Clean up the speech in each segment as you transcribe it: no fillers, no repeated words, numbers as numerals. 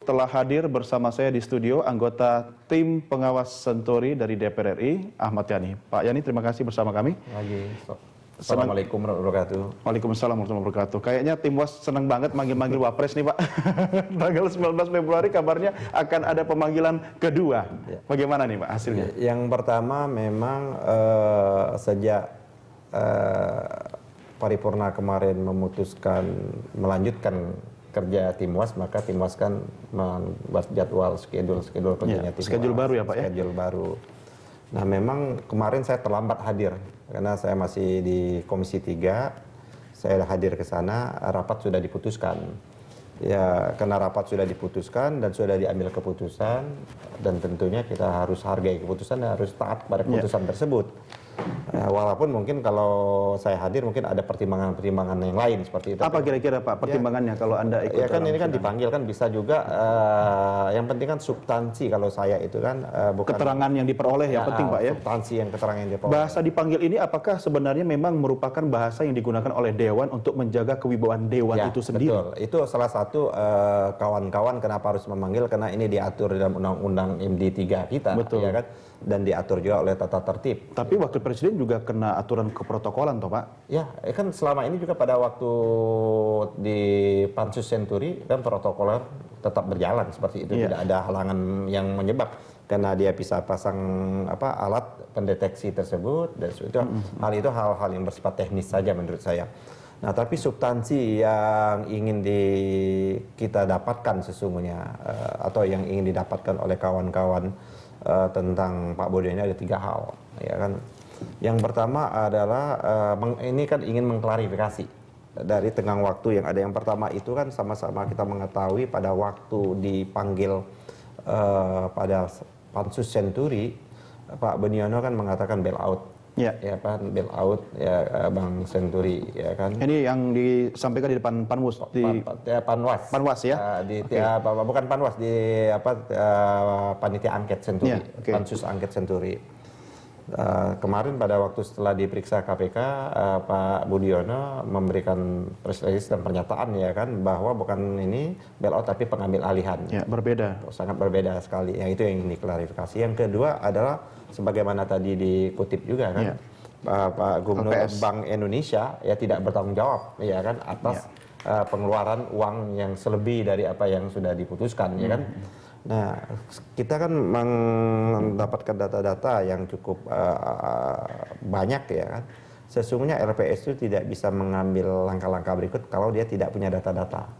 telah hadir bersama saya di studio anggota tim pengawas Senturi dari DPR RI, Ahmad Yani. Pak Yani, terima kasih bersama kami. Assalamualaikum warahmatullahi wabarakatuh. Waalaikumsalam warahmatullahi wabarakatuh. Kayaknya tim WAS senang banget manggil-manggil Wapres nih Pak. Tanggal 19 Februari kabarnya akan ada pemanggilan kedua. Bagaimana nih Pak hasilnya? Yang pertama memang sejak paripurna kemarin memutuskan melanjutkan kerja tim WAS, maka tim WAS kan membuat jadwal schedule kerjanya tim WAS. Schedule baru ya Pak ya? Schedule baru. Nah memang kemarin saya terlambat hadir karena saya masih di Komisi 3, saya hadir ke sana, rapat sudah diputuskan. Ya karena rapat sudah diputuskan dan sudah diambil keputusan, dan tentunya kita harus hargai keputusan dan harus taat pada keputusan tersebut. Walaupun mungkin kalau saya hadir mungkin ada pertimbangan-pertimbangan yang lain seperti itu. Apa kira-kira Pak pertimbangannya kalau Anda ikut? Ya kan ini kan dipanggil kan bisa juga, yang penting kan substansi kalau saya itu kan bukan keterangan yang diperoleh yang penting Pak ya. Substansi yang keterangan yang diperoleh. Bahasa dipanggil ini apakah sebenarnya memang merupakan bahasa yang digunakan oleh Dewan untuk menjaga kewibawaan Dewan itu sendiri? Betul. Itu salah satu kawan-kawan kenapa harus memanggil, karena ini diatur dalam Undang-Undang MD 3 kita, ya kan? Dan diatur juga oleh tata tertib. Tapi Wakil Presiden juga kena aturan keprotokolan toh Pak? Ya, kan selama ini juga pada waktu di Pansus Senturi kan protokoler tetap berjalan seperti itu, tidak ada halangan yang menyebab karena dia bisa pasang alat pendeteksi tersebut, dan itu hal-hal yang bersifat teknis saja menurut saya. Nah, tapi substansi yang ingin kita dapatkan sesungguhnya atau yang ingin didapatkan oleh kawan-kawan tentang Pak Budiono ini ada 3 hal, ya kan. Yang pertama adalah ini kan ingin mengklarifikasi dari tenggang waktu yang ada. Yang pertama itu kan sama-sama kita mengetahui pada waktu dipanggil pada Pansus Senturi, Pak Budiono kan mengatakan bail out. Ya kan, bail out ya Bang Senturi, ya kan. Ini yang disampaikan di depan Panwas Panwas. Panwas ya. Bukan Panwas, di panitia angket Senturi, Pansus angket Senturi. Kemarin pada waktu setelah diperiksa KPK, Pak Budiono memberikan press release dan pernyataan, ya kan, bahwa bukan ini bail out tapi pengambil alihan. Ya, berbeda. Sangat berbeda sekali. Yang itu yang ingin diklarifikasi. Yang kedua adalah sebagaimana tadi dikutip juga kan, Pak Gubernur Bank Indonesia ya tidak bertanggung jawab, ya kan, atas pengeluaran uang yang selebih dari apa yang sudah diputuskan, ya kan. Nah, kita kan mendapatkan data-data yang cukup banyak, ya kan. Sesungguhnya LPS itu tidak bisa mengambil langkah-langkah berikut kalau dia tidak punya data-data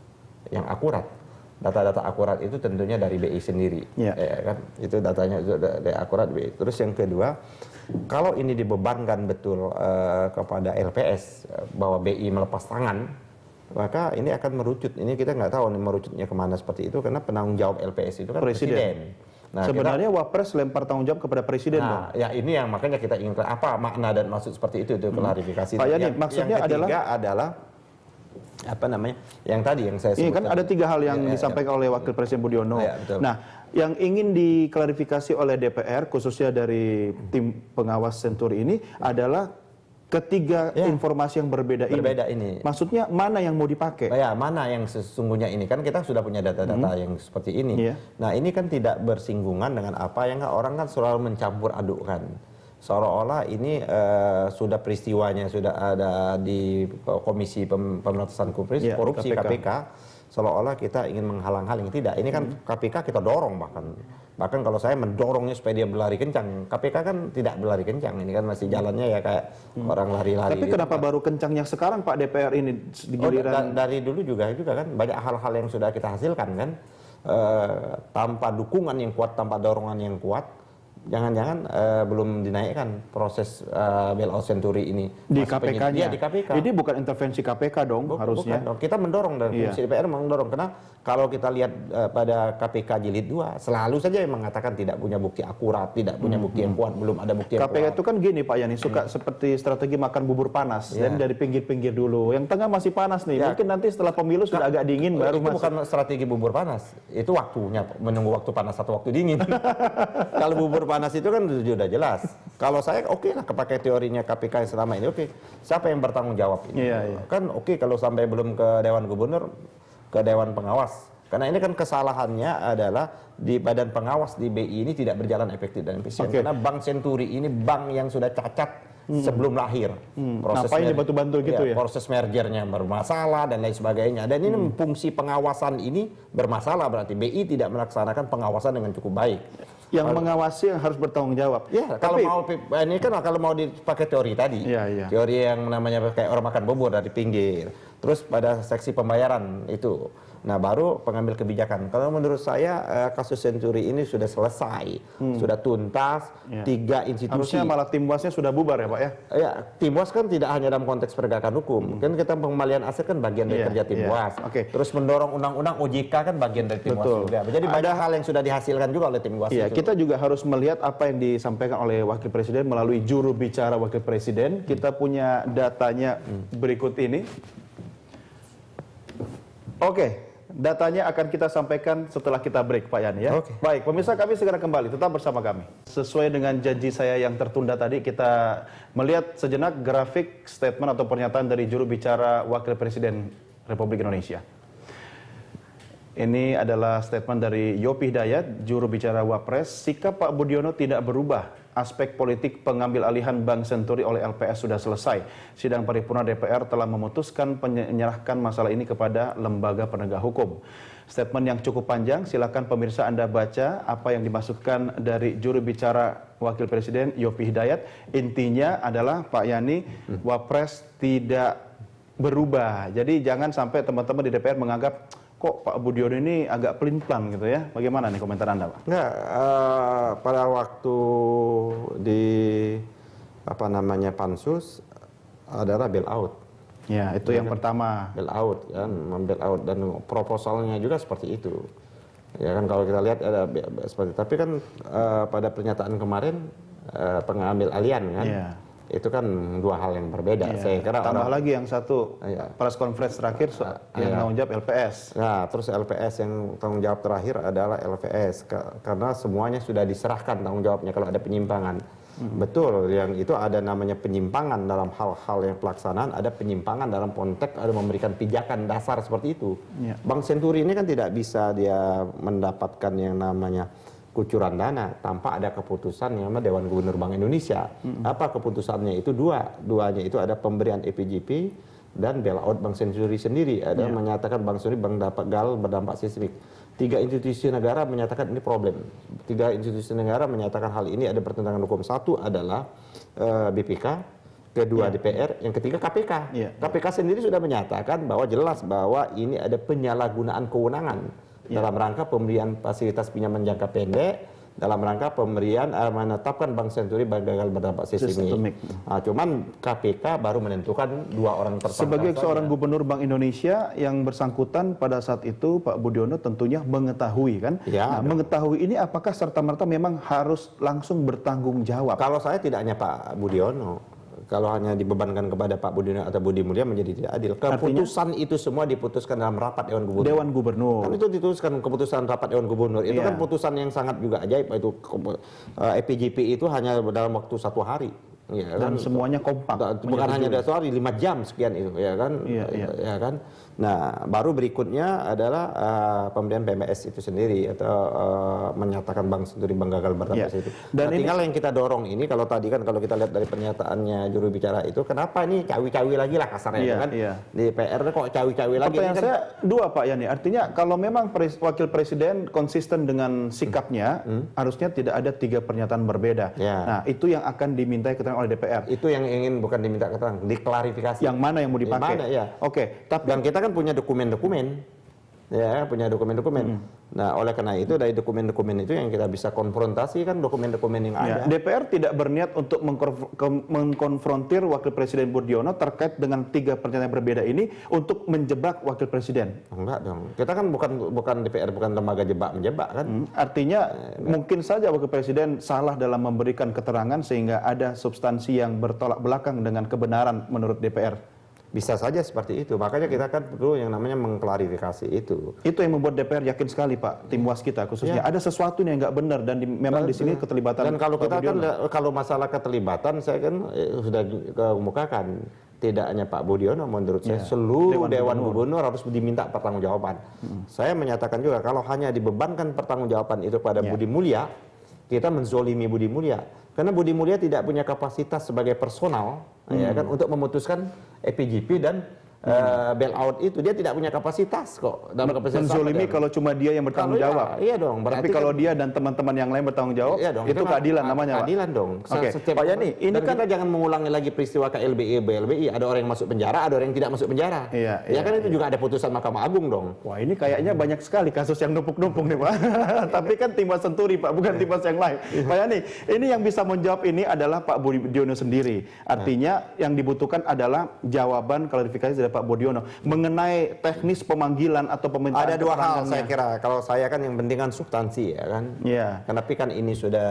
yang akurat. Data-data akurat itu tentunya dari BI sendiri, ya kan. Itu datanya itu dari akurat BI. Terus yang kedua, kalau ini dibebankan betul kepada LPS bahwa BI melepas tangan, maka ini akan merucut. Ini kita nggak tahu nih merucutnya kemana seperti itu, karena penanggung jawab LPS itu kan presiden. Nah, sebenarnya Wapres lempar tanggung jawab kepada presiden dong. Ya ini yang makanya kita ingin apa makna dan maksud seperti itu klarifikasi. Pak Yani, maksudnya yang ketiga adalah apa namanya? Yang tadi yang saya sebutkan. Ini kan ada 3 hal yang disampaikan oleh Wakil Presiden Budiono. Nah, yang ingin diklarifikasi oleh DPR khususnya dari tim pengawas Senturi ini adalah ketiga informasi yang berbeda ini. Maksudnya mana yang mau dipakai? Ya, mana yang sesungguhnya ini, kan kita sudah punya data-data yang seperti ini. Nah, ini kan tidak bersinggungan dengan apa yang orang kan selalu mencampur adukkan. Seolah-olah ini sudah peristiwanya sudah ada di Komisi Pemberantasan Korupsi KPK. Seolah-olah kita ingin menghalang-halangi. Tidak, ini kan KPK kita dorong, bahkan kalau saya mendorongnya supaya dia berlari kencang. KPK kan tidak berlari kencang, ini kan masih jalannya ya kayak orang lari-lari. Tapi kenapa baru kencangnya sekarang Pak DPR ini di giliran? Dari dulu juga kan banyak hal-hal yang sudah kita hasilkan kan, tanpa dukungan yang kuat, tanpa dorongan yang kuat, jangan-jangan belum dinaikkan proses bailout Senturi ini di KPK-nya. Di KPK. Ini bukan intervensi KPK dong, harusnya. Bukan dong. Kita mendorong dari Komisi DPR mendorong, karena kalau kita lihat pada KPK Jilid 2 selalu saja yang mengatakan tidak punya bukti akurat, tidak punya bukti yang kuat, belum ada bukti yang KPK kuat. itu kan gini Pak Yani, suka seperti strategi makan bubur panas, dan dari pinggir-pinggir dulu, yang tengah masih panas nih, mungkin nanti setelah pemilu sudah agak dingin baru itu masuk. Bukan strategi bubur panas, itu waktunya, menunggu waktu panas atau waktu dingin. Kalau bubur panas itu kan sudah jelas. Kalau saya lah kepakai teorinya KPK yang selama ini, siapa yang bertanggung jawab ini? Kan kalau sampai belum ke Dewan Gubernur, ke Dewan Pengawas, Karena ini kan kesalahannya adalah di badan pengawas di BI ini tidak berjalan efektif dan efisien. Karena Bank Senturi ini bank yang sudah cacat sebelum lahir. Ngapain dibantu-bantu gitu ya? Proses mergernya bermasalah dan lain sebagainya. Dan ini fungsi pengawasan ini bermasalah, berarti BI tidak melaksanakan pengawasan dengan cukup baik. Yang mengawasi yang harus bertanggung jawab. Ya, kalau mau ini kan kalau mau dipakai teori tadi. Teori yang namanya kayak orang makan bubur dari pinggir. Terus pada seksi pembayaran itu. Nah, baru pengambil kebijakan. Kalau menurut saya kasus Senturi ini sudah selesai, sudah tuntas, 3 institusi. Harusnya malah Timwasnya sudah bubar ya Pak ya? Ya, Timwas kan tidak hanya dalam konteks penegakan hukum. Kan kita pengembalian aset kan bagian dari kerja Timwas. Terus mendorong undang-undang OJK kan bagian dari Timwas juga. Jadi banyak hal yang sudah dihasilkan juga oleh Timwas. Iya, kita juga harus melihat apa yang disampaikan oleh Wakil Presiden melalui juru bicara Wakil Presiden. Kita punya datanya berikut ini. Oke. Datanya akan kita sampaikan setelah kita break, Pak Yani ya. Baik, pemirsa kami segera kembali, tetap bersama kami. Sesuai dengan janji saya yang tertunda tadi, kita melihat sejenak grafik statement atau pernyataan dari juru bicara Wakil Presiden Republik Indonesia. Ini adalah statement dari Yopi Hidayat, juru bicara Wapres. Sikap Pak Budiono tidak berubah. Aspek politik pengambil alihan Bank Senturi oleh LPS sudah selesai. Sidang paripurna DPR telah memutuskan menyerahkan masalah ini kepada lembaga penegak hukum. Statement yang cukup panjang, silakan pemirsa Anda baca apa yang dimasukkan dari juru bicara Wakil Presiden Yopi Hidayat. Intinya adalah Pak Yani, Wapres tidak berubah. Jadi jangan sampai teman-teman di DPR menganggap kok Pak Budiono ini agak pelin-pelan gitu ya. Bagaimana nih komentar Anda, Pak? Enggak, pada waktu di pansus adalah bail out. Ya, itu yang pertama. Bail out kan, bail out dan proposalnya juga seperti itu. Ya kan kalau kita lihat ada seperti tapi kan pada pernyataan kemarin pengambil alian kan. Ya. Itu kan 2 hal yang berbeda. Saya kira tambah lagi yang satu press conference terakhir yang tanggung jawab LPS. Nah, terus LPS yang tanggung jawab terakhir adalah LPS karena semuanya sudah diserahkan tanggung jawabnya kalau ada penyimpangan. Betul, yang itu ada namanya penyimpangan dalam hal-hal yang pelaksanaan, ada penyimpangan dalam konteks ada memberikan pijakan dasar seperti itu. Bank Senturi ini kan tidak bisa dia mendapatkan yang namanya kucuran dana tanpa ada keputusan yang namanya Dewan Gubernur Bank Indonesia. Apa keputusannya itu? Duanya itu ada pemberian EPJP dan bailout Bank Senturi sendiri. Ada menyatakan Bank Senturi berdampak sistemik. 3 institusi negara menyatakan ini problem. 3 institusi negara menyatakan hal ini ada pertentangan hukum. Satu adalah BPK, kedua DPR, yang ketiga KPK. KPK sendiri sudah menyatakan bahwa jelas bahwa ini ada penyalahgunaan kewenangan dalam rangka pemberian fasilitas pinjaman jangka pendek, dalam rangka pemberian menetapkan Bank Senturi gagal berdampak sistemik. Nah, cuman KPK baru menentukan 2 orang tersangka. Sebagai seorang gubernur Bank Indonesia yang bersangkutan pada saat itu Pak Budiono tentunya mengetahui kan. Nah, mengetahui ini apakah serta-merta memang harus langsung bertanggung jawab? Kalau saya tidak hanya Pak Budiono. Kalau hanya dibebankan kepada Pak Budiono atau Budi Mulya menjadi tidak adil. Keputusan itu semua diputuskan dalam rapat Dewan Gubernur. Kan itu diputuskan keputusan rapat Dewan Gubernur. Itu kan putusan yang sangat juga ajaib. Itu EPJP itu hanya dalam waktu 1 hari. Ya, dan kan, semuanya kompak. Bukan hanya dari 1 hari, 5 jam sekian itu, ya kan? Ya kan? Nah, baru berikutnya adalah pemberian PMS itu sendiri atau menyatakan Bank Senturi gagal berdampak itu. Dan tinggal yang kita dorong ini kalau tadi kan kalau kita lihat dari pernyataannya juru bicara itu, kenapa ini cawi-cawi lagi lah kasarnya itu kan? Di PR kok cawi-cawi lagi? Pertanyaan saya 2 Pak Yani, artinya kalau memang Wakil Presiden konsisten dengan sikapnya, harusnya tidak ada 3 pernyataan berbeda. Nah, itu yang akan dimintai keterangan oleh DPR. Itu yang ingin bukan diminta keterangan, diklarifikasi. Yang mana yang mau dipakai? Yang mana, ya. Oke, tapi dan kita kan punya dokumen-dokumen. Ya, punya dokumen-dokumen. Nah, oleh karena itu dari dokumen-dokumen itu yang kita bisa konfrontasi kan dokumen-dokumen yang ada. DPR tidak berniat untuk mengkonfrontir Wakil Presiden Budiono terkait dengan 3 pernyataan yang berbeda ini untuk menjebak Wakil Presiden. Enggak dong. Kita kan bukan DPR, bukan lembaga jebak-menjebak kan. Artinya mungkin saja Wakil Presiden salah dalam memberikan keterangan sehingga ada substansi yang bertolak belakang dengan kebenaran menurut DPR. Bisa saja seperti itu. Makanya kita kan perlu yang namanya mengklarifikasi itu. Itu yang membuat DPR yakin sekali Pak, tim was kita khususnya. Ada sesuatu yang nggak benar dan memang di sini keterlibatan. Dan kalau kita kan kalau masalah keterlibatan saya kan sudah kemukakan tidak hanya Pak Budiono, menurut saya seluruh Dewan Gubernur harus diminta pertanggungjawaban. Saya menyatakan juga kalau hanya dibebankan pertanggungjawaban itu pada Budi Mulya, kita menzolimi Budi Mulya. Karena Budi Mulya tidak punya kapasitas sebagai personal ya kan, untuk memutuskan EPJP dan bailout itu. Dia tidak punya kapasitas kok. Menzolimi kalau cuma dia yang bertanggung jawab. Iya dong. Tapi kalau dia dan teman-teman yang lain bertanggung jawab, itu keadilan namanya, Pak. Keadilan dong. Pak Yani, ini kan kita jangan mengulangi lagi peristiwa KLBI, BLBI. Ada orang yang masuk penjara, ada orang yang tidak masuk penjara. Ya kan itu juga ada putusan Mahkamah Agung dong. Wah, ini kayaknya banyak sekali kasus yang numpuk-numpuk nih, Pak. Tapi kan Timas Senturi, Pak, bukan Timas yang lain. Pak Yani, ini yang bisa menjawab ini adalah Pak Budiono sendiri. Artinya yang dibutuhkan adalah jawaban klarifikasi dari Pak Budiono mengenai teknis pemanggilan atau pemintaan. Ada dua hal saya kira. Kalau saya kan yang penting kan substansi ya kan. Iya. Tapi kan ini sudah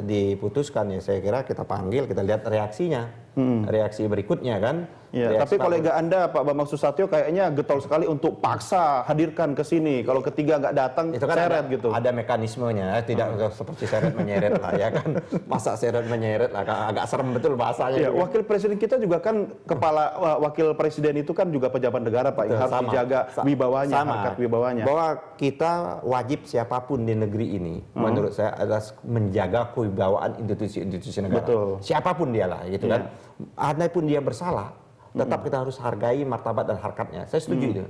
diputuskan ya, saya kira kita panggil, kita lihat reaksinya. Reaksi berikutnya kan. Ya, tapi kolega Anda Pak Bambang Susatyo kayaknya getol sekali untuk paksa hadirkan ke sini. Kalau ketiga nggak datang, itu kan seret gitu. Ada mekanismenya, tidak seperti seret menyeret lah ya kan. Masa seret menyeret lah, agak serem betul bahasanya. Ya, wakil presiden kita juga kan wakil presiden itu kan juga pejabat negara, Pak, yang harus dijaga wibawanya, harkat wibawanya. Bahwa kita wajib siapapun di negeri ini, menurut saya adalah menjaga kewibawaan institusi-institusi negara. Betul. Siapapun dia lah gitu kan. Andai pun dia bersalah, tetap kita harus hargai martabat dan harkatnya. Saya setuju itu.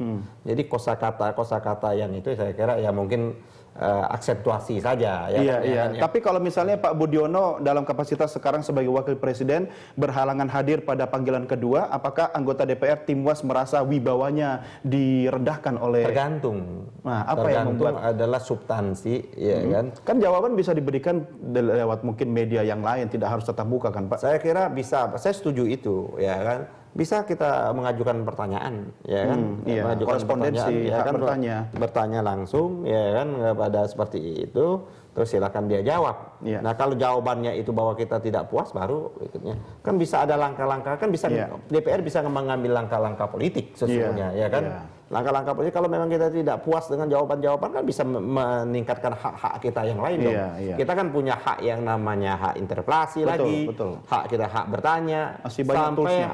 Jadi kosakata yang itu saya kira ya mungkin aksentuasi saja. Iya. Tapi kalau misalnya Pak Budiono dalam kapasitas sekarang sebagai wakil presiden berhalangan hadir pada panggilan kedua, apakah anggota DPR Timas merasa wibawanya direndahkan oleh? Tergantung. Nah, apa yang membuat adalah substansi, ya kan? Kan jawaban bisa diberikan lewat mungkin media yang lain, tidak harus tetap muka kan, Pak? Saya kira bisa. Saya setuju itu, ya kan? Bisa kita mengajukan pertanyaan, ya kan? Mengajukan korespondensi, ya kan? bertanya langsung, ya kan? Kepada seperti itu, terus silakan dia jawab. Nah, kalau jawabannya itu bahwa kita tidak puas, baru berikutnya. Kan bisa ada langkah-langkah, kan bisa DPR bisa mengambil langkah-langkah politik sesungguhnya, ya kan? Langkah-langkah politik kalau memang kita tidak puas dengan jawaban-jawaban kan bisa meningkatkan hak-hak kita yang lain dong. Kita kan punya hak yang namanya hak interpelasi lagi, hak kita hak bertanya, sampai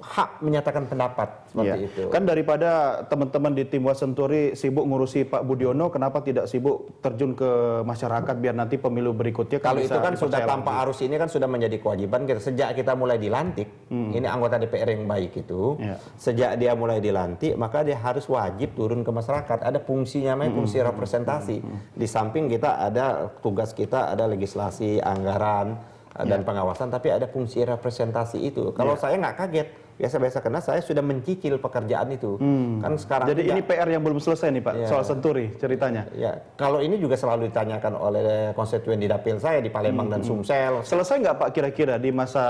hak menyatakan pendapat seperti itu. Kan daripada teman-teman di tim Senturi sibuk ngurusi Pak Budiono, kenapa tidak sibuk terjun ke masyarakat biar nanti pemilu berikutnya kalau itu kan sudah tanpa arus ini kan sudah menjadi kewajiban kita sejak kita mulai dilantik. Ini anggota DPR yang baik itu. Sejak dia mulai dilantik, maka dia harus wajib turun ke masyarakat. Ada fungsinya, fungsi representasi. Di samping kita ada tugas kita ada legislasi, anggaran dan pengawasan, tapi ada fungsi representasi itu. Kalau saya nggak kaget, biasa-biasa karena saya sudah mencicil pekerjaan itu. Kan sekarang jadi ini PR yang belum selesai nih, Pak, soal Senturi ceritanya. Ya, kalau ini juga selalu ditanyakan oleh konstituen di dapil saya di Palembang dan Sumsel. Selesai nggak, Pak, kira-kira di masa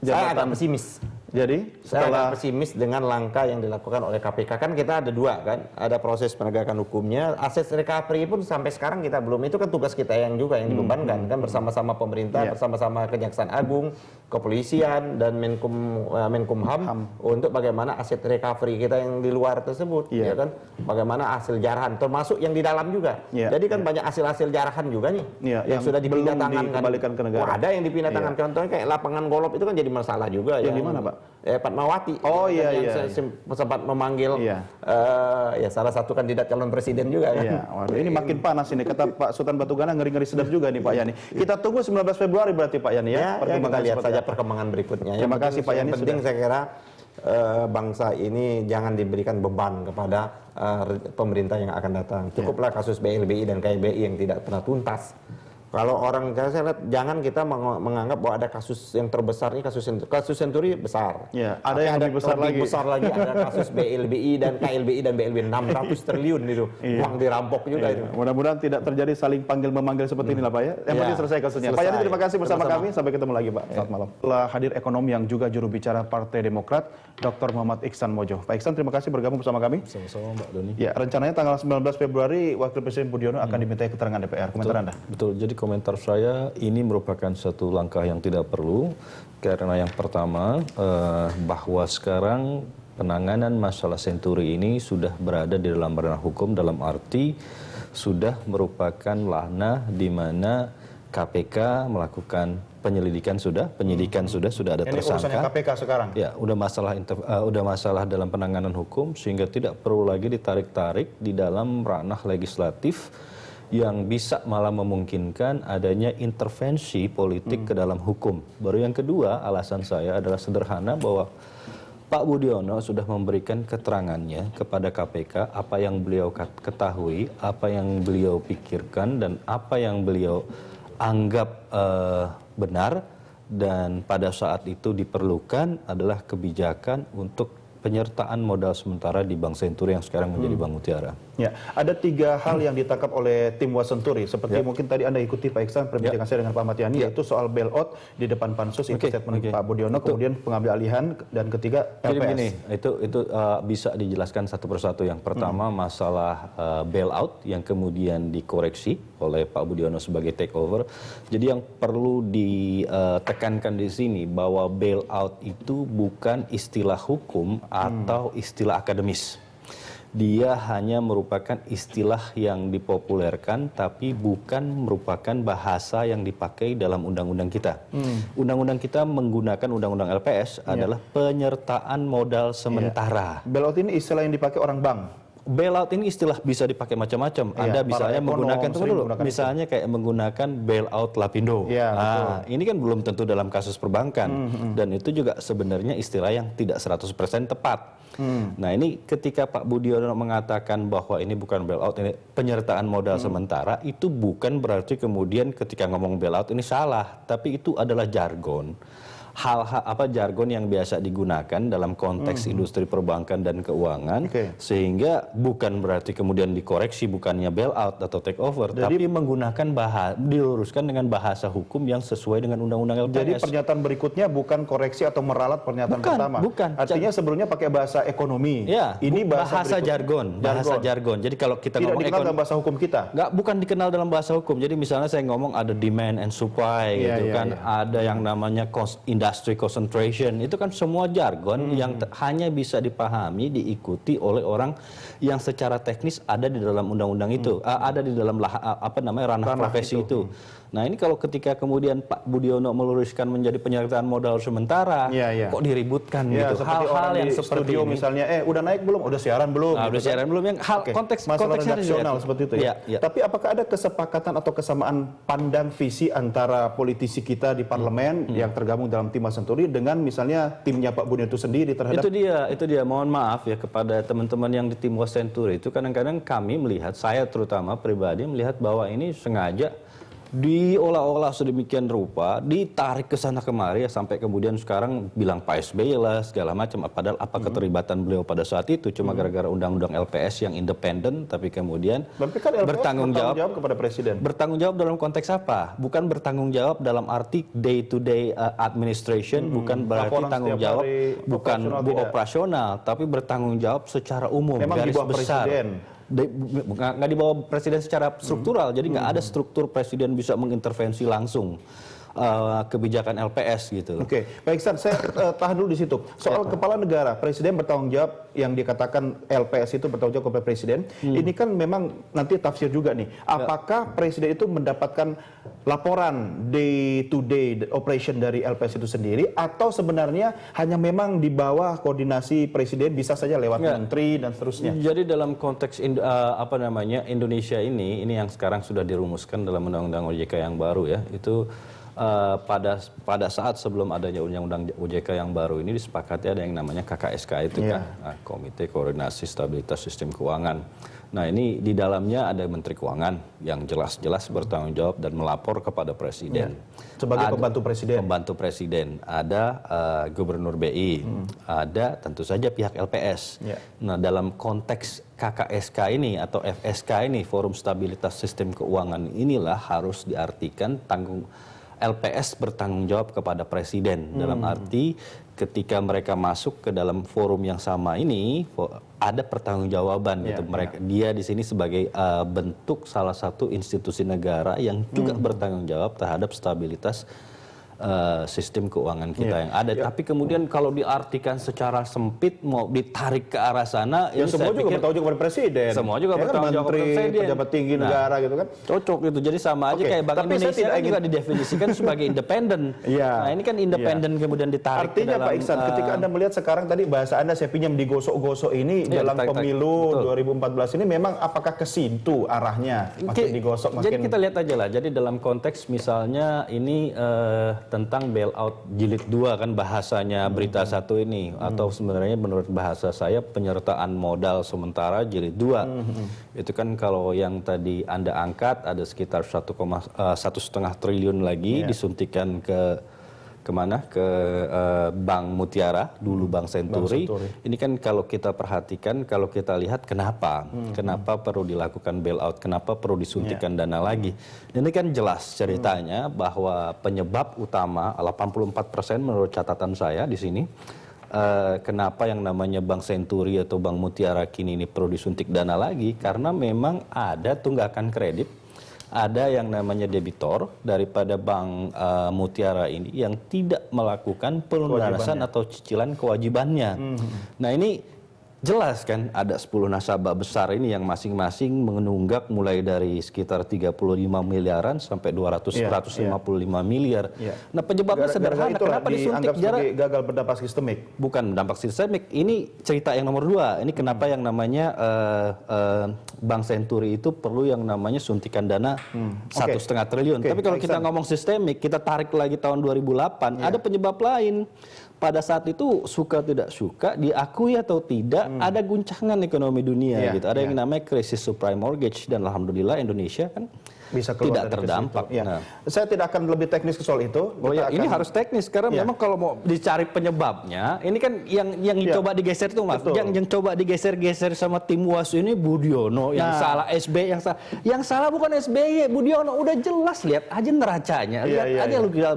jabatan? Saya agak pesimis. Jadi saya agak pesimis dengan langkah yang dilakukan oleh KPK. Kan kita ada dua kan, ada proses penegakan hukumnya, aset recovery pun sampai sekarang kita belum. Itu kan tugas kita yang juga yang dibebankan kan bersama-sama pemerintah, bersama-sama Kejaksaan Agung, Kepolisian dan Menkumham untuk bagaimana aset recovery kita yang di luar tersebut, ya kan? Bagaimana hasil jarahan, termasuk yang di dalam juga. Jadi kan banyak hasil-hasil jarahan juga nih yang sudah dipindah tangan ke negara. Ada yang dipindah tangan, contohnya kayak lapangan golf itu kan jadi masalah juga. Yang di mana, Pak? Fatmawati. Yang sempat memanggil salah satu kandidat calon presiden juga kan. Waduh, ini makin panas ini, kata Pak Sultan Batugana, ngeri-ngeri sedap juga nih Pak Yani. Kita tunggu 19 Februari berarti Pak Yani ya. Kita lihat saja perkembangan berikutnya. Terima kasih Pak Yani. Yang penting saya kira bangsa ini jangan diberikan beban kepada pemerintah yang akan datang. Cukuplah kasus BLBI dan KLBI yang tidak pernah tuntas. Kalau orang saya lihat jangan kita menganggap bahwa ada kasus yang terbesar ini kasus Senturi besar. Ada yang lebih besar lagi. Ada kasus BLBI dan KLBI dan BLB 600 triliun itu uang dirampok juga itu. Mudah-mudahan tidak terjadi saling panggil-memanggil seperti inilah Pak ya. Yang penting selesai kasusnya. Pak Yani, terima kasih bersama kami. Sampai ketemu lagi Pak. Selamat malam. Setelah hadir ekonom yang juga juru bicara Partai Demokrat, Dr. Muhammad Iksan Mojo. Pak Iksan, terima kasih bergabung bersama kami. Sama-sama Mbak Doni. Ya, rencananya tanggal 19 Februari Wakil Presiden Budiono akan dimintai keterangan DPR. Komentar Anda? Betul. Jadi komentar saya ini merupakan satu langkah yang tidak perlu karena yang pertama bahwa sekarang penanganan masalah Senturi ini sudah berada di dalam ranah hukum dalam arti sudah merupakan ranah di mana KPK melakukan penyelidikan penyidikan sudah ada ini tersangka. Urusannya KPK sekarang. Ya, udah masalah dalam penanganan hukum sehingga tidak perlu lagi ditarik-tarik di dalam ranah legislatif yang bisa malah memungkinkan adanya intervensi politik ke dalam hukum. Baru yang kedua, alasan saya adalah sederhana bahwa Pak Budiono sudah memberikan keterangannya kepada KPK apa yang beliau ketahui, apa yang beliau pikirkan, dan apa yang beliau anggap benar, dan pada saat itu diperlukan adalah kebijakan untuk penyertaan modal sementara di Bank Senturi yang sekarang menjadi Bank Mutiara. Ya, ada 3 hal yang ditangkap oleh tim Wasenturi. Seperti mungkin tadi Anda ikuti Pak Iksan perbincangan saya dengan Pak Matiani, yaitu soal bailout di depan Pansus, itu statement Pak Budiono, kemudian pengambil alihan, dan ketiga LPS. Jadi itu bisa dijelaskan satu persatu. Yang pertama masalah bailout yang kemudian dikoreksi oleh Pak Budiono sebagai takeover. Jadi yang perlu ditekankan di sini bahwa bailout itu bukan istilah hukum atau istilah akademis. Dia hanya merupakan istilah yang dipopulerkan, tapi bukan merupakan bahasa yang dipakai dalam undang-undang kita. Undang-undang kita menggunakan undang-undang LPS adalah penyertaan modal sementara. Bailout ini istilah yang dipakai orang bank. Bailout ini istilah bisa dipakai macam-macam. Anda misalnya menggunakan misalnya kayak menggunakan bailout Lapindo. Ini kan belum tentu dalam kasus perbankan, dan itu juga sebenarnya istilah yang tidak 100% tepat. Nah, ini ketika Pak Budiono mengatakan bahwa ini bukan bailout, ini penyertaan modal sementara, itu bukan berarti kemudian ketika ngomong bailout ini salah, tapi itu adalah jargon. Jargon yang biasa digunakan dalam konteks industri perbankan dan keuangan, sehingga bukan berarti kemudian dikoreksi, bukannya bailout atau takeover, tapi menggunakan diluruskan dengan bahasa hukum yang sesuai dengan undang-undang LPS. Jadi pernyataan berikutnya bukan koreksi atau meralat pernyataan pertama. Bukan. Artinya sebelumnya pakai bahasa ekonomi. Ya, ini bahasa jargon. Jadi kalau kita tidak ngomong dikenal dalam bahasa hukum kita. Bukan dikenal dalam bahasa hukum. Jadi misalnya saya ngomong ada demand and supply, ada yang namanya industry concentration, itu kan semua jargon yang hanya bisa dipahami, diikuti oleh orang yang secara teknis ada di dalam undang-undang itu, ada di dalam ranah profesi itu. Nah, ini kalau ketika kemudian Pak Budiono meluruskan menjadi penyertaan modal sementara, kok diributkan gitu. Hal-hal yang seperti ini. Misalnya, udah naik belum? Udah siaran belum? Udah siaran belum? Yang masalah redaksional seperti itu ya. Tapi apakah ada kesepakatan atau kesamaan pandang visi antara politisi kita di parlemen yang tergabung dalam tim Wasenturi dengan misalnya timnya Pak Budiono itu sendiri terhadap? Itu dia. Mohon maaf ya kepada teman-teman yang di tim Wasenturi itu, kadang-kadang kami melihat, saya terutama pribadi melihat bahwa ini sengaja diolah-olah sedemikian rupa, ditarik ke sana kemari, sampai kemudian sekarang bilang Pak SBY lah segala macam. Padahal apa keterlibatan beliau pada saat itu? Cuma gara-gara undang-undang LPS yang independen, tapi kemudian bertanggung jawab kepada presiden. Bertanggung jawab dalam konteks apa? Bukan bertanggung jawab dalam arti day to day administration, bukan berarti tanggung jawab bukan operasional, tapi bertanggung jawab secara umum, memang garis besar. Presiden. Nggak di bawah presiden secara struktural, jadi nggak ada struktur presiden bisa mengintervensi langsung kebijakan LPS gitu. Oke, baik San, saya tahan dulu di situ. Soal kepala negara, presiden bertanggung jawab, yang dikatakan LPS itu bertanggung jawab kepada presiden. Ini kan memang nanti tafsir juga nih. Apakah presiden itu mendapatkan laporan day to day operation dari LPS itu sendiri, atau sebenarnya hanya memang di bawah koordinasi presiden, bisa saja lewat menteri dan seterusnya? Jadi dalam konteks Indonesia ini yang sekarang sudah dirumuskan dalam undang-undang OJK yang baru ya, itu pada saat sebelum adanya undang-undang OJK yang baru ini disepakati ada yang namanya KKSK itu kan, Komite Koordinasi Stabilitas Sistem Keuangan. Nah, ini di dalamnya ada Menteri Keuangan yang jelas-jelas bertanggung jawab dan melapor kepada Presiden. Sebagai pembantu presiden. Pembantu presiden. Ada Gubernur BI, ada tentu saja pihak LPS. Nah, dalam konteks KKSK ini atau FSK ini, Forum Stabilitas Sistem Keuangan inilah harus diartikan LPS bertanggung jawab kepada presiden, dalam arti ketika mereka masuk ke dalam forum yang sama ini ada pertanggungjawaban gitu. Dia di sini sebagai bentuk salah satu institusi negara yang juga bertanggung jawab terhadap stabilitas sistem keuangan kita yang ada. Tapi kemudian kalau diartikan secara sempit mau ditarik ke arah sana, ya semua juga bertanggung jawab kepada presiden. Semua juga bertanggung jawab kepada presiden. Pejabat tinggi negara gitu kan. Cocok gitu. Jadi sama aja kayak Bank Indonesia kan juga didefinisikan sebagai independen. Nah ini kan independen kemudian ditarik artinya ke dalam, Pak Iksan, ketika Anda melihat sekarang tadi bahasa Anda saya pinjam digosok-gosok ini dalam pemilu 2014 ini memang apakah ke situ arahnya? Makin digosok makin. Jadi kita lihat aja lah. Jadi dalam konteks misalnya ini tentang bailout jilid 2 kan bahasanya berita satu ini, atau sebenarnya menurut bahasa saya penyertaan modal sementara jilid 2. Itu kan kalau yang tadi Anda angkat ada sekitar 1,5 triliun lagi disuntikan kemana? Ke Bank Mutiara, dulu Bank Senturi. Ini kan kalau kita perhatikan, kalau kita lihat kenapa perlu dilakukan bailout, kenapa perlu disuntikan dana lagi. Ini kan jelas ceritanya bahwa penyebab utama 84% menurut catatan saya di sini, kenapa yang namanya Bank Senturi atau Bank Mutiara kini ini perlu disuntik dana lagi, karena memang ada tunggakan kredit, ada yang namanya debitor daripada Bank Mutiara ini yang tidak melakukan pelunasan atau cicilan kewajibannya. Nah ini jelas kan ada 10 nasabah besar ini yang masing-masing menunggak mulai dari sekitar 35 miliaran sampai 155 miliar. Nah penyebabnya sederhana, kenapa disuntik jarak? Gagal berdampak sistemik. Bukan berdampak sistemik, ini cerita yang nomor 2. Ini kenapa yang namanya Bank Senturi itu perlu yang namanya suntikan dana 1,5 triliun. Tapi kalau kita ngomong sistemik, kita tarik lagi tahun 2008, ada penyebab lain. Pada saat itu suka tidak suka, diakui atau tidak, ada guncangan ekonomi dunia gitu. Ada yang namanya krisis subprime mortgage, dan alhamdulillah Indonesia kan bisa tidak terdampak. Nah, saya tidak akan lebih teknis ke soal itu. Ini harus teknis karena memang kalau mau dicari penyebabnya, ini kan yang coba digeser itu Mas, yang coba digeser-geser sama tim UAS ini Budiono yang salah, SBY yang salah bukan SBY, Budiono udah jelas, lihat aja neracanya, lihat aja lu 10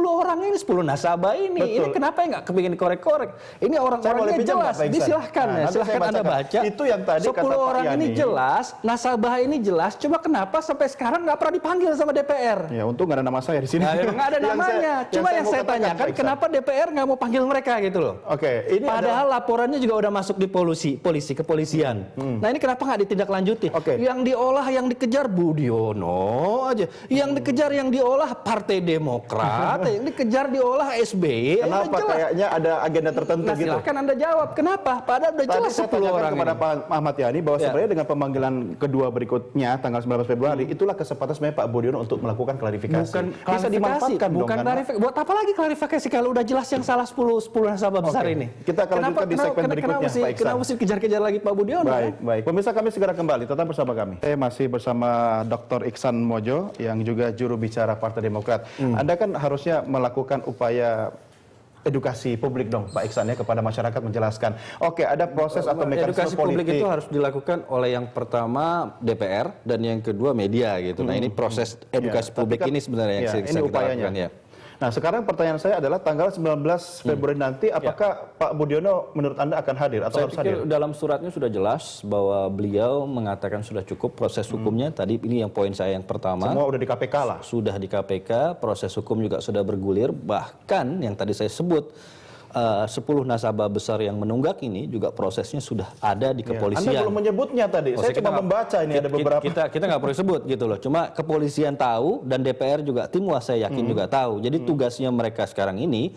orang ini 10 nasabah ini kenapa nggak kepingin korek-korek? Ini orang-orangnya jelas, silahkan Anda baca. Itu yang tadi 10 orang ini jelas, nasabah ini jelas. Coba kenapa sampai sekarang nggak pernah dipanggil sama DPR? Ya untung nggak ada nama saya di sini. Nggak ada namanya. Cuma yang saya tanyakan kenapa DPR nggak mau panggil mereka gitu loh? Ini padahal laporannya juga udah masuk di polisi kepolisian. Nah ini kenapa nggak ditindaklanjuti? Yang diolah, yang dikejar Budiono aja. Yang dikejar, yang diolah Partai Demokrat. Yang dikejar, diolah SBY. Kenapa kayaknya ada agenda tertentu gitu? Silahkan Anda jawab. Kenapa? Padahal udah jelas 10 orang kepada Pak Ahmad Yani bahwa sebenarnya dengan pemanggilan kedua berikutnya tanggal 19 Februari itulah kesempatan sebenarnya Pak Budiono untuk melakukan klarifikasi. Bukan bisa dimanfaatkan bukan dong, klarifikasi. Buat apa lagi klarifikasi kalau udah jelas yang salah 10 nasabah besar ini? Kita akan lanjutkan di segmen berikutnya, Pak Iksan. Kenapa mesti kejar-kejar lagi Pak Budiono? Baik. Pemirsa, kami segera kembali. Tetap bersama kami. Saya masih bersama Dr. Iksan Mojo yang juga juru bicara Partai Demokrat. Anda kan harusnya melakukan upaya edukasi publik dong Pak Iksan ya kepada masyarakat, menjelaskan. Ada proses atau mekanisme edukasi publik itu harus dilakukan oleh yang pertama DPR dan yang kedua media gitu. Nah ini proses edukasi publik ini sebenarnya yang kita lakukan ya. Nah sekarang pertanyaan saya adalah tanggal 19 Februari nanti apakah Pak Budiono menurut Anda akan hadir atau harus hadir? Saya pikir dalam suratnya sudah jelas bahwa beliau mengatakan sudah cukup proses hukumnya. Tadi ini yang poin saya yang pertama. Semua udah di KPK lah. Sudah di KPK, proses hukum juga sudah bergulir. Bahkan yang tadi saya sebut 10 nasabah besar yang menunggak ini juga prosesnya sudah ada di kepolisian. Anda belum menyebutnya tadi. Saya cuma membaca ini ada beberapa. Kita nggak perlu sebut gitu loh. Cuma kepolisian tahu dan DPR juga, tim UAS saya yakin juga tahu. Jadi tugasnya mereka sekarang ini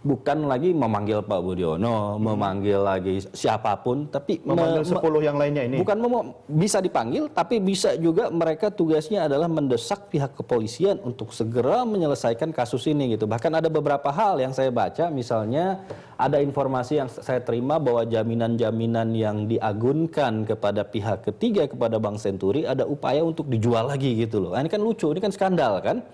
bukan lagi memanggil Pak Budiono, memanggil lagi siapapun, tapi memanggil 10 yang lainnya ini. Bukan bisa dipanggil, tapi bisa juga mereka tugasnya adalah mendesak pihak kepolisian untuk segera menyelesaikan kasus ini gitu. Bahkan ada beberapa hal yang saya baca, misalnya ada informasi yang saya terima bahwa jaminan-jaminan yang diagunkan kepada pihak ketiga kepada Bank Senturi ada upaya untuk dijual lagi gitu loh. Nah, ini kan lucu, ini kan skandal kan.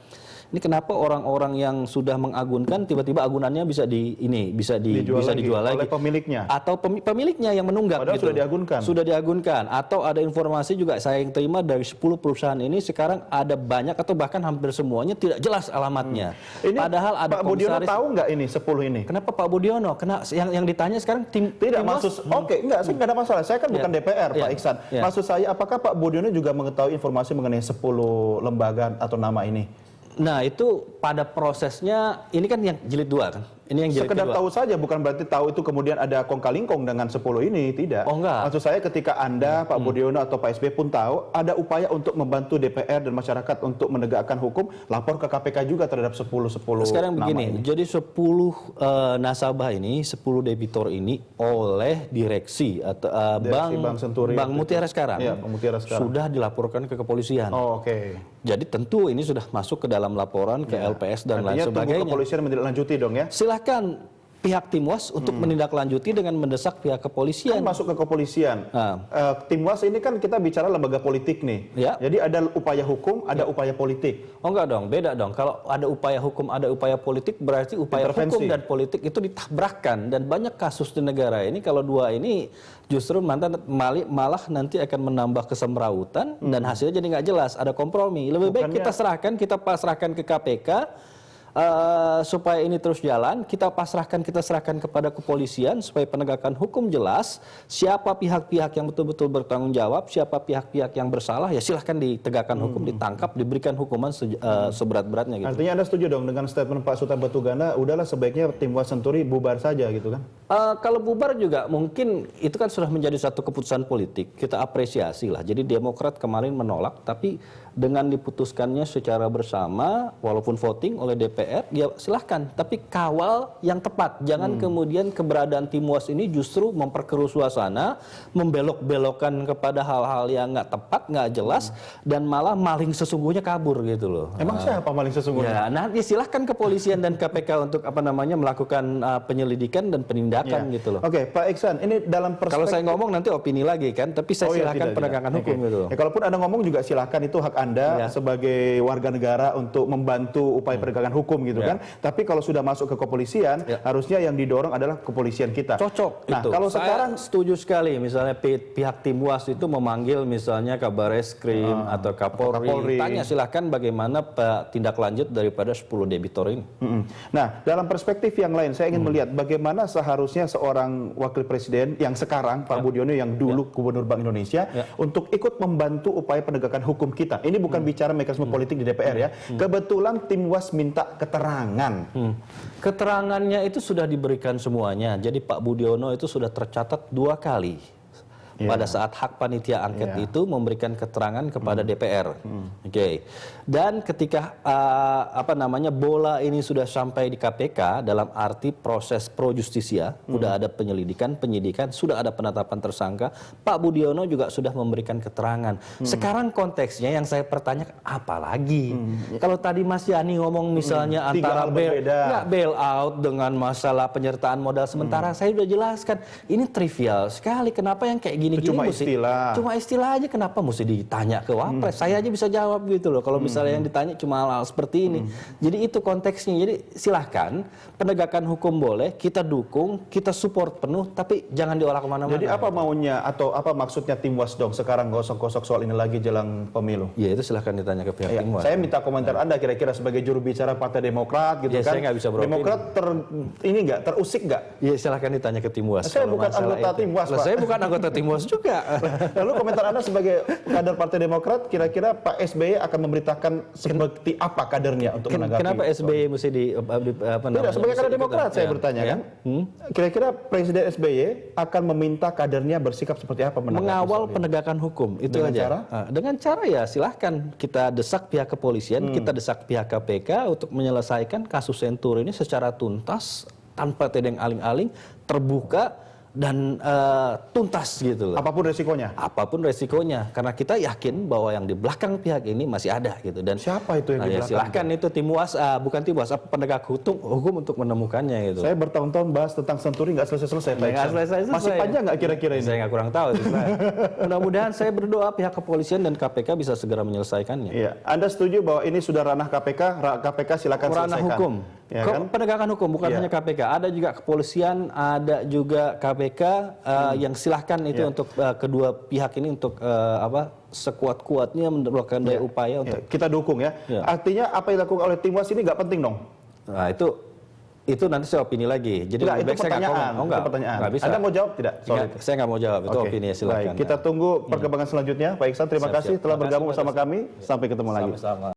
Ini kenapa orang-orang yang sudah mengagunkan tiba-tiba agunannya bisa dijual lagi oleh pemiliknya atau pemiliknya yang menunggak padahal gitu. Sudah diagunkan. Atau ada informasi juga saya yang terima dari 10 perusahaan ini sekarang ada banyak atau bahkan hampir semuanya tidak jelas alamatnya. Ini padahal ada Pak Budiono tahu nggak ini 10 ini? Kenapa Pak Budiono? Yang ditanya sekarang tim tidak maksud enggak, saya nggak ada masalah. Saya kan bukan DPR Pak Iksan. Maksud saya apakah Pak Budiono juga mengetahui informasi mengenai 10 lembaga atau nama ini? Nah itu pada prosesnya, ini kan yang jilid 2 kan? Ini yang jilid sekedar kedua. tahu saja, bukan berarti tahu itu kemudian ada kong-kalingkong dengan 10 ini, tidak. Oh enggak. Maksud saya ketika Anda, Pak Budiono atau Pak SBY pun tahu, ada upaya untuk membantu DPR dan masyarakat untuk menegakkan hukum, lapor ke KPK juga terhadap 10 Sekarang nama begini, ini. jadi 10 nasabah ini, 10 debitor ini oleh direksi atau Bank Senturi Bank Mutiara sekarang, Iya, Bank Mutiara sekarang sudah dilaporkan ke kepolisian. Oh, oke. Jadi tentu ini sudah masuk ke dalam laporan ke LPS dan lain Artinya tunggu sebagainya. kepolisian menindaklanjuti dong ya. Silakan pihak tim WAS untuk menindaklanjuti dengan mendesak pihak kepolisian. Kan masuk ke kepolisian. Tim WAS ini kan kita bicara lembaga politik nih. Ya. Jadi ada upaya hukum, ada upaya politik. Oh enggak dong, beda dong. Kalau ada upaya hukum, ada upaya politik, berarti upaya Intervensi. hukum dan politik itu ditabrakkan. Dan banyak kasus di negara ini, kalau dua ini justru malah nanti akan menambah kesemrawutan dan hasilnya jadi nggak jelas. Ada kompromi. Lebih baik kita pasrahkan ke KPK, supaya ini terus jalan, kita serahkan kepada kepolisian supaya penegakan hukum jelas, siapa pihak-pihak yang betul-betul bertanggung jawab, siapa pihak-pihak yang bersalah, ya silahkan ditegakkan hukum, ditangkap, diberikan hukuman seberat-beratnya gitu. Artinya Anda setuju dong dengan statement Pak Sultan Batugana, udahlah sebaiknya tim WAS Senturi bubar saja gitu kan? Kalau bubar juga mungkin itu kan sudah menjadi satu keputusan politik, kita apresiasi lah. Jadi Demokrat kemarin menolak, tapi dengan diputuskannya secara bersama, walaupun voting oleh DPR, ya silahkan. Tapi kawal yang tepat. Jangan kemudian keberadaan tim WAS ini justru memperkeruh suasana, membelok-belokkan kepada hal-hal yang nggak tepat, nggak jelas, dan malah maling sesungguhnya kabur gitu loh. Emang siapa maling sesungguhnya? Ya, nah ya silahkan kepolisian dan KPK untuk melakukan penyelidikan dan penindakan gitu loh. Oke, Pak Iksan, ini dalam perspektif... Kalau saya ngomong nanti opini lagi kan, tapi saya silahkan penegakan hukum gitu loh. Ya, kalaupun Anda ngomong juga silahkan, itu hak Anda sebagai warga negara untuk membantu upaya penegakan hukum gitu kan. Tapi kalau sudah masuk ke kepolisian, harusnya yang didorong adalah kepolisian kita. Cocok Nah, itu. kalau Saya sekarang setuju sekali misalnya pihak tim WAS itu memanggil misalnya Kabareskrim atau Kapolri. Tanya silahkan bagaimana tindak lanjut daripada 10 debitor ini. Nah, dalam perspektif yang lain, saya ingin melihat bagaimana seharusnya seorang wakil presiden yang sekarang, Pak Budiono, yang dulu Gubernur Bank Indonesia, untuk ikut membantu upaya penegakan hukum kita. Ini bukan bicara mekanisme politik di DPR ya. Kebetulan tim WAS minta keterangan. Keterangannya itu sudah diberikan semuanya. Jadi Pak Budiono itu sudah tercatat 2 kali. Pada saat hak panitia angket itu memberikan keterangan kepada DPR. Oke. Dan ketika bola ini sudah sampai di KPK dalam arti proses pro justisia, sudah ada penyelidikan, penyidikan, sudah ada penetapan tersangka, Pak Budiono juga sudah memberikan keterangan. Sekarang konteksnya yang saya pertanyakan apa lagi? Kalau tadi Mas Yani ngomong misalnya antara bail out dengan masalah penyertaan modal sementara, saya sudah jelaskan ini trivial sekali. Kenapa yang kayak gini cuma istilah. Cuma istilah aja, kenapa mesti ditanya ke Wapres? Saya aja bisa jawab gitu loh. Kalau misalnya yang ditanya cuma hal-hal seperti ini. Jadi itu konteksnya. Jadi silahkan penegakan hukum boleh, kita dukung, kita support penuh, tapi jangan diolah kemana-mana. Jadi apa maunya atau apa maksudnya tim WAS dong sekarang gosok-gosok soal ini lagi jelang pemilu? Ya itu silahkan ditanya ke pihak tim WAS. Saya minta komentar Anda kira-kira sebagai juru bicara Partai Demokrat gitu kan. Saya nggak bisa beropini. Demokrat terusik nggak? Iya silahkan ditanya ke tim WAS. Saya bukan anggota tim WAS, Pak. Saya bukan anggota tim WAS juga. Lalu komentar Anda sebagai kader Partai Demokrat, kira-kira Pak SBY akan memberitakan seperti apa kadernya untuk menanggapi? Kenapa SBY mesti Tidak, sebagai kader Demokrat saya bertanya kan. Kira-kira Presiden SBY akan meminta kadernya bersikap seperti apa mengawal penegakan hukum itu dengan aja. Cara? Dengan cara ya silahkan kita desak pihak kepolisian, kita desak pihak KPK untuk menyelesaikan kasus Senturi ini secara tuntas, tanpa tedeng aling-aling, terbuka dan tuntas gitu loh. Apapun resikonya. Apapun resikonya, karena kita yakin bahwa yang di belakang pihak ini masih ada gitu. Dan siapa itu yang di belakang? Silahkan itu tim WAS, bukan tim WAS, penegak hukum untuk menemukannya gitu. Saya bertahun-tahun bahas tentang Senturi nggak selesai-selesai. Masih panjang nggak kira-kira ini? Saya nggak kurang tahu. Mudah-mudahan saya berdoa pihak kepolisian dan KPK bisa segera menyelesaikannya. Iya. Anda setuju bahwa ini sudah ranah KPK? KPK silakan selesaikan. Ranah hukum. Ya, kan? Penegakan hukum bukan hanya KPK, ada juga kepolisian, ada juga KPK yang silahkan itu untuk kedua pihak ini untuk sekuat-kuatnya melakukan daya upaya untuk kita dukung ya. Artinya apa yang dilakukan oleh tim WAS ini nggak penting dong? Nah itu nanti saya opini lagi. Jadi itu pertanyaan. Itu pertanyaan. Nggak bisa. Anda mau jawab tidak? Saya nggak mau jawab. Itu opini silahkan. Baik, kita tunggu perkembangan selanjutnya. Pak Iksan, terima kasih telah bergabung bersama kami. Sampai ketemu lagi. Sama-sama.